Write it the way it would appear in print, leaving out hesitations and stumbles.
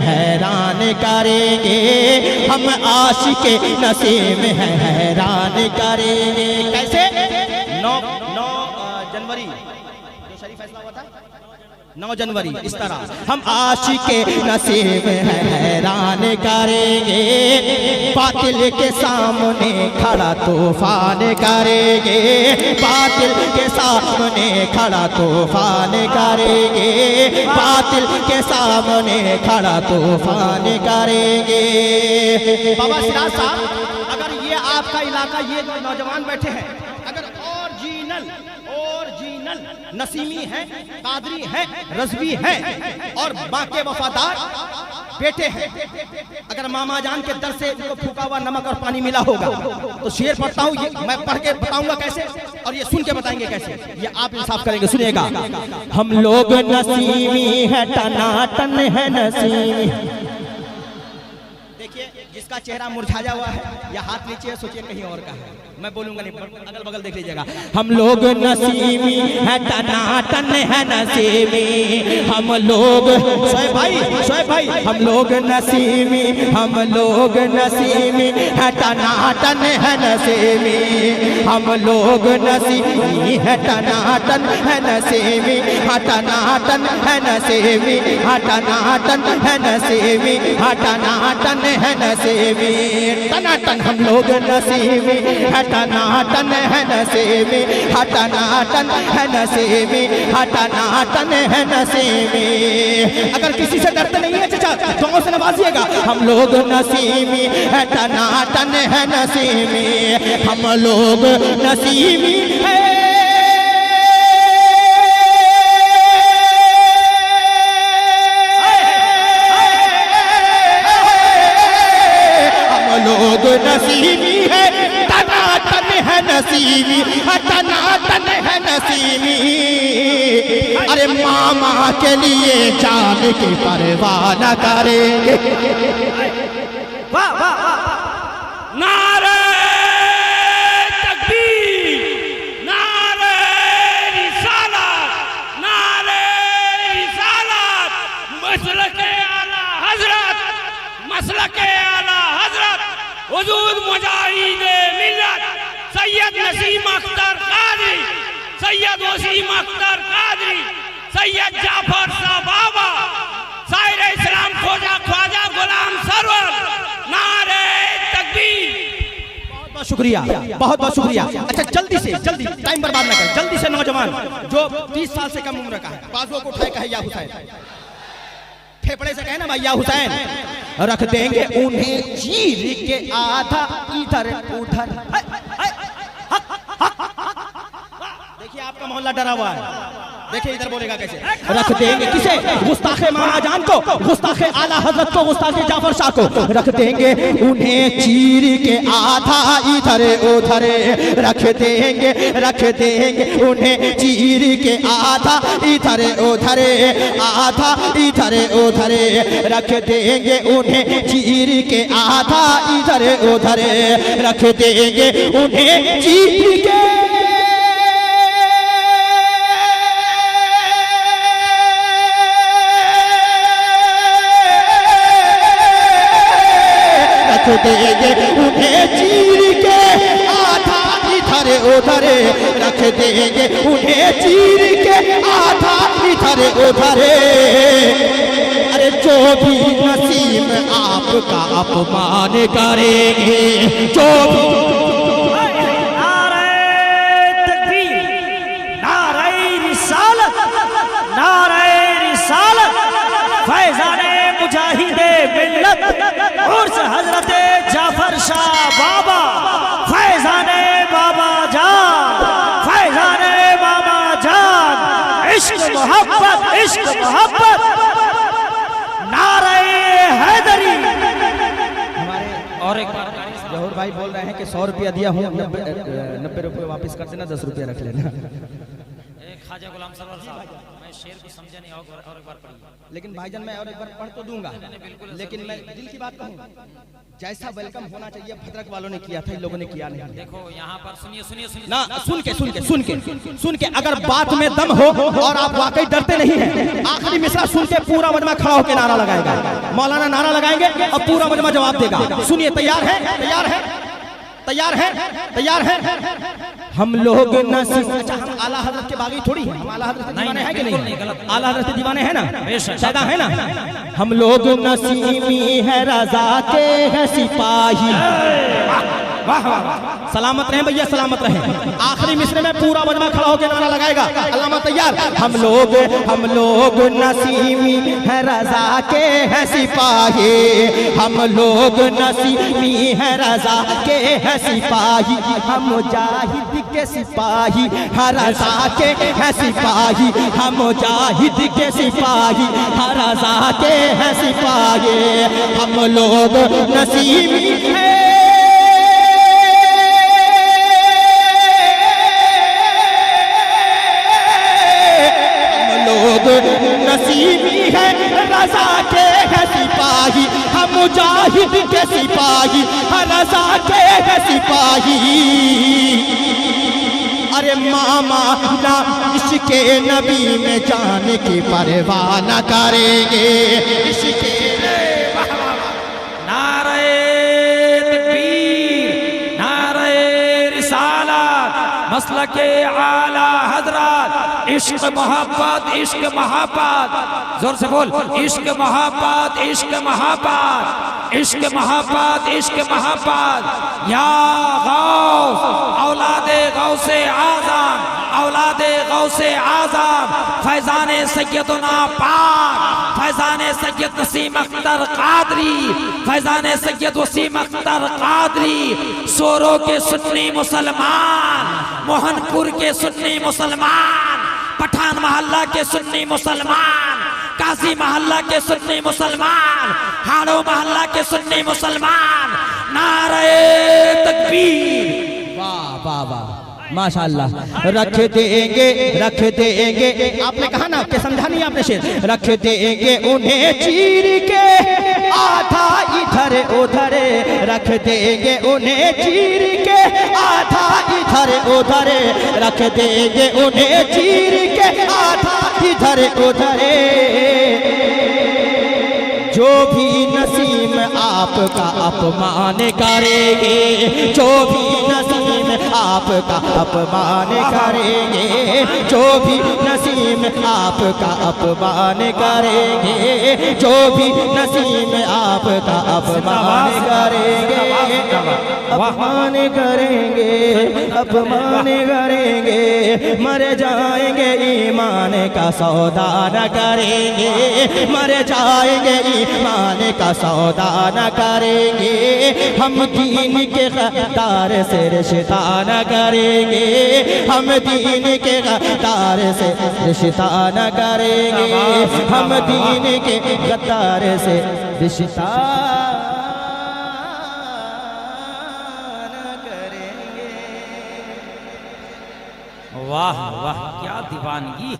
हैरान करेंगे हम आशिके नसीम है हैरान करेंगे। कैसे 9 जनवरी जो शरीफ फैसला हुआ था 9 जनवरी, इस तरह हम आशिके नसीब है हैरान करेंगे। बातिल के सामने खड़ा तूफान करेंगे, बातिल के सामने खड़ा तूफान करेंगे, बातिल के सामने खड़ा तूफान करेंगे। बाबा सिराज साहब, अगर ये आपका इलाका, ये जो नौजवान बैठे हैं, अगर ओरिजिनल नसीमी है, कादरी है, रज़वी है और बाके वफादार बेटे हैं, अगर मामा जान के दर से इनको फूका हुआ नमक और पानी मिला होगा तो शेर पढ़ता हूँ, ये मैं पढ़ के बताऊंगा कैसे और ये सुन के बताएंगे कैसे, ये आप इंसाफ करेंगे। सुनिएगा, हम लोग नसीमी है, टनाटन है नसीमी। देखिए, जिसका चेहरा मुरझाया हुआ है या हाथ नीचे है, सोचिए कहीं और का है, मैं बोलूंगा नहीं, अगल बगल देख लीजिएगा। हम लोग नसीमी है, टनाटन है नसीमी, हम लोग शोएब भाई हम लोग नसीमी, हम लोग नसीमी है, टनाटन है नसीमी, हम लोग नसीमी है, टनाटन है नसीमी, टनाटन है नसीमी, टनाटन है नसीमी, टनाटन है नसीमी, टनाटन हम लोग नसीमी है, टनाटन है नसीमी, टनाटन है नसीमी, टनाटन है नसीमी। अगर किसी से डरते नहीं है चाचा, जोरों से नवाजिएगा। हम लोग नसीमी है, टनाटन है नसीमी, हम लोग नसीमी है, लोग नसीमी है, टनाटन है नसीमी, टनाटन है नसीमी। अरे मामा के लिए जान की परवाह न करेंगे। वाह वाह वाह, नारे तकबीर, नारे रिसालत, नारे रिसालत, मसलके आला हजरत, मसलके आला हजरत हुजूर मुजाहिद मिल्लत सैयद नसीम अख्तर कादरी, सैयद वसीम अख्तर कादरी, सैयद जाफर शाह बाबा, शायर इस्लाम ख्वाजा गुलाम सरवर। नारे तकबीर। बहुत शुक्रिया, बहुत बहुत शुक्रिया। अच्छा, जल्दी टाइम बर्बाद ना करें, जल्दी से नौजवान जो 30 साल से कम उम्र का है, बाजुओं को उठाए कहे या हुसैन, फेफड़े से कहे ना भाई या हुसैन, रख देंगे उन्हें चीर के आधा इधर उधर। देखिए, आपका मोहल्ला डरा हुआ है, देखिए इधर बोलेगा कैसे। रख देंगे किसे? गुस्ताखे मामा जान को, गुस्ताखे आला हजरत को, गुस्ताखे जाफर शाह को। रख देंगे उन्हें चीर के आधा इधर उधर, रख देंगे उन्हें चीर के आधा इधर उधर, आधा इधर उधर, रख देंगे उन्हें चीर के आधा इधर उधर, रख देंगे उन्हें चीर के देंगे उन्हें चीर के आधा इधर उधर, रख देंगे उन्हें चीर के आधा इधर उधर। अरे जो भी नसीम आपका अपमान करेंगे, जो भी। नारे तकबीर, नारे रिसालत, नारे रिसालत, फैज़ाने मुजाहिदे मिल्लत उर्स हजरत जाफर शाह बाबा, फैज़ाने बाबा जान, फैज़ाने बाबा जान, इश्क मोहब्बत, इश्क मोहब्बत, नारे हैदरी। हमारे और एक बार जहूर भाई बोल रहे हैं कि 100 रुपया दिया हूँ, 90 रुपये वापस कर देना, 10 रुपया रख लेना। ख्वाजा गुलाम सरवर साहब, शेर को समझा नहीं, और एक बार पढ़िए। लेकिन भाईजान मैं और एक बार पढ़ तो दूंगा, लेकिन मैं दिल की बात कहूँ, जैसा वेलकम होना चाहिए भद्रक वालों ने किया था, इन लोगों ने किया नहीं। देखो यहाँ पर सुनिए सुनिए सुनिए ना, सुन के अगर बात में दम हो और आप वाकई डरते नहीं हैं, आखिरी मिसरा सुन के पूरा मजमा खड़ा होकर नारा लगाएगा, मौलाना नारा लगाएंगे और पूरा मजमा जवाब देगा। सुनिए, तैयार है? तैयार है? तैयार है? तैयार है? हम लोग अच्छा, हम आला हजरत के बागी थोड़ी हैं, हम आला हजरत के दीवाने हैं कि नहीं? आला हजरत के दीवाने हैं ना, सदा है ना। हम लोग नसीमी है, रजा के है सिपाही। सलामत रहें भैया, सलामत रहें। आखिरी मिसरे में पूरा मजमा खड़ा होकर नारा लगाएगा। अल्लामा तैयार? हम लोग नसीमी है, रजा के है सिपाही। हम लोग नसीमी है, रजा के है सिपाही। हम मुजाहिद के सिपाही, हर रजा के है सिपाही। हम मुजाहिद के सिपाही, हर रजा के है सिपाही। हम लोग नसीमी है, नसीबी है, रजा के है सिपाही। हम मुजाहिद के सिपाही, रजा के है सिपाही। अरे मामा ना इसके नबी में जान की परवाह न करेंगे। इसके नारे तकबीर, नारे रिसालत, मसलके आला हजरत। इश्क मोहब्बत, इश्क मोहब्बत, जोर से बोल। इश्क मोहब्बत, इश्क मोहब्बत, इश्क मोहब्बत, इश्क मोहब्बत। या गौस औलादे गौसे आज़म, औलादे गौसे आज़म, फैज़ाने सैयदना पाक, फैज़ाने सैयद नसीम अख्तर कादरी, फैज़ाने सैयद वसीम अख्तर कादरी। सोरो के सुन्नी मुसलमान, मोहनपुर के सुन्नी मुसलमान, पठान मोहल्ला के सुन्नी मुसलमान, काजी मोहल्ला के सुन्नी मुसलमान, हाड़ो मोहल्ला के सुन्नी मुसलमान। नारे तकबीर। वाह वाह वाह, माशाअल्लाह। रख देंगे आपने कहा ना कि समझा नहीं आपने शेर। रख देंगे उन्हें चीर के, आधा इधर उधर। रख देंगे उन्हें चीर के, आधा इधर उधर। रख देंगे उन्हें चीर के, आधा इधर उधर। जो भी नसीम आपका अपमान करेंगे, जो भी नसीम आपका अपमान करेंगे, जो भी नसीम आपका अपमान करेंगे, जो भी नसीम आपका अपमान करेंगे, अपमान करेंगे, अपमान करेंगे। मर जाएंगे ईमान का सौदा न करेंगे, मर जाएंगे ईमान का सौदा न करेंगे। हम दीन के गद्दार से रिश्ता न करेंगे, हम दीन के गद्दार से रिश्ता न करेंगे। हम दीन के गद्दार से रिश्ता न करेंगे। वाह वाह, क्या दीवानगी।